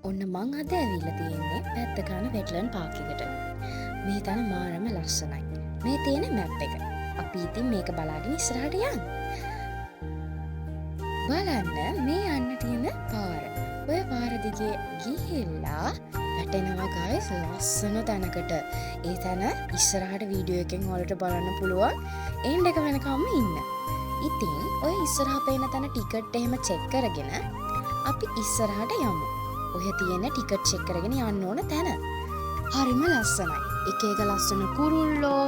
ඔන්න මං අද ඇවිල්ලා තියෙන්නේ පැත්තකාන වෙට්ලන් පාක් එකට. මේ තැන මාරම ලස්සනයි. මේ තියෙන මැප් එක. අපි ඉතින් මේක බලාගෙන ඉස්සරහට යන්න. බලන්න මේ යන්න තියෙන පාර. ඔය පාර දිගේ ගිහිල්ලා වැටෙනවා guys ලස්සන තැනකට. ඒ තැන ඉස්සරහට වීඩියෝ එකෙන් ඔයාලට බලන්න පුළුවන්. එන්ඩ් එක වෙනකම්ම ඉන්න. ඉතින් ඔය ඉස්සරහා පේන තැන ටිකට් එහෙම චෙක් කරගෙන අපි ඉස්සරහට යමු. ඔය තියෙන ටිකට් චෙක් කරගෙන යන්න ඕන තැන. හරිම ලස්සනයි. එක එක ලස්සන කුරුල්ලෝ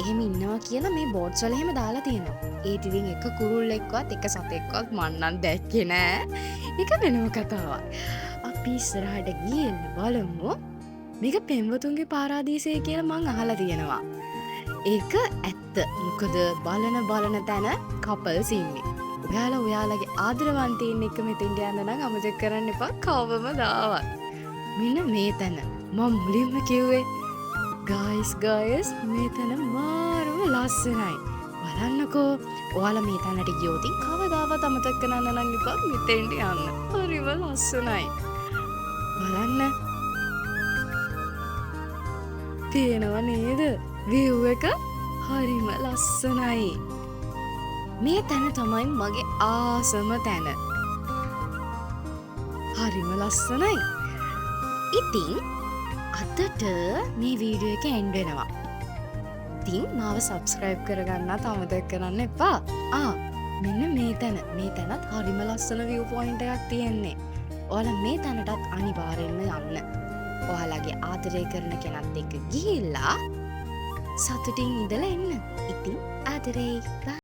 එහෙම ඉන්නවා කියලා මේ බෝඩ්ස් වල එහෙම දාලා තියෙනවා. ඒත් ඉතින් එක කුරුල්ලෙක්වත් එක සතෙක්වත් මන් නම් දැක්කේ නෑ. ඒක වෙනම කතාවක්. අපි ඉස්සරහට ගිහින් බලමු. මේක පෙම්වතුන්ගේ පාරාදීසය කියලා මං අහලා තියෙනවා. ඒක ඇත්ත. මොකද බලන තැන කපල්ස් ඉන්නේ. ඔයාලගේ ආදරවන්තයින් එක්ක මෙතෙන්ට යන්න නම් අමතක කරන්න එපා කවම දාවත්. මෙන්න මේ තැන මම මුලින්ම කිව්වේ guys මේ තැන මාරම ලස්සනයි. බලන්නකෝ. ඔයාලා මේ තැනට ගියොත් කවදාවත් අමතක කරන්න නම් එපා මෙතෙන්ට යන්න. හරිම ලස්සනයි. බලන්න. පේනව නේද? view එක හරිම ලස්සනයි. මේ තැන තමයි මගේ ආසම තැන. හරිම ලස්සනයි. ඉතින් අදට මේ වීඩියෝ එක එන්ඩ් වෙනවා. ඉතින් මාව සබ්ස්ක්‍රයිබ් කරගන්නත් අමතක කරන්න එපා. මෙන්න මේ තැනත් හරිම ලස්සන view point එකක් තියෙන්නේ. ඔයාලා මේ තැනටත් අනිවාර්යෙන්ම යන්න. ඔයාලගේ ආදරය කරන කෙනත් එක්ක ගිහිල්ලා සතුටින් ඉඳලා එන්න. ඉතින් ආදරේ.